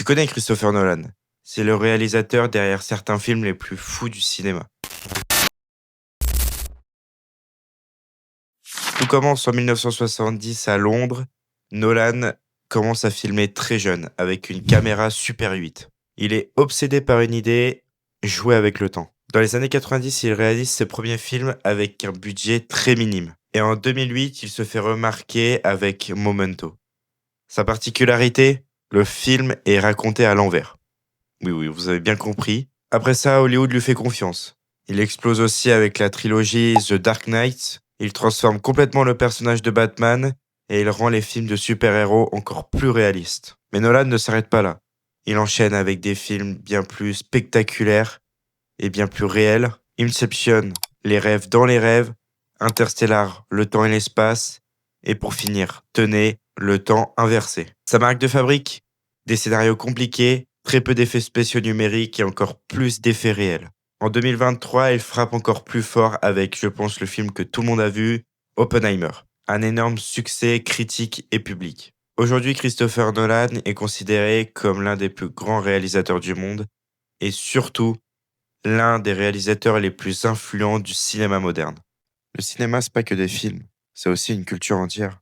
connais Christopher Nolan. C'est le réalisateur derrière certains films les plus fous du cinéma. Tout commence en 1970 à Londres. Nolan commence à filmer très jeune avec une caméra Super 8. Il est obsédé par une idée, jouer avec le temps. Dans les années 90, il réalise ses premiers films avec un budget très minime. Et en 2008, il se fait remarquer avec Memento. Sa particularité, le film est raconté à l'envers. Oui, vous avez bien compris. Après ça, Hollywood lui fait confiance. Il explose aussi avec la trilogie The Dark Knight. Il transforme complètement le personnage de Batman et il rend les films de super-héros encore plus réalistes. Mais Nolan ne s'arrête pas là. Il enchaîne avec des films bien plus spectaculaires et bien plus réels. Inception, Les rêves dans les rêves. Interstellar, Le temps et l'espace. Et pour finir, tenez, Le temps inversé. Sa marque de fabrique, des scénarios compliqués, très peu d'effets spéciaux numériques et encore plus d'effets réels. En 2023, il frappe encore plus fort avec, je pense, le film que tout le monde a vu, Oppenheimer. Un énorme succès critique et public. Aujourd'hui, Christopher Nolan est considéré comme l'un des plus grands réalisateurs du monde et surtout l'un des réalisateurs les plus influents du cinéma moderne. Le cinéma, c'est pas que des films, c'est aussi une culture entière.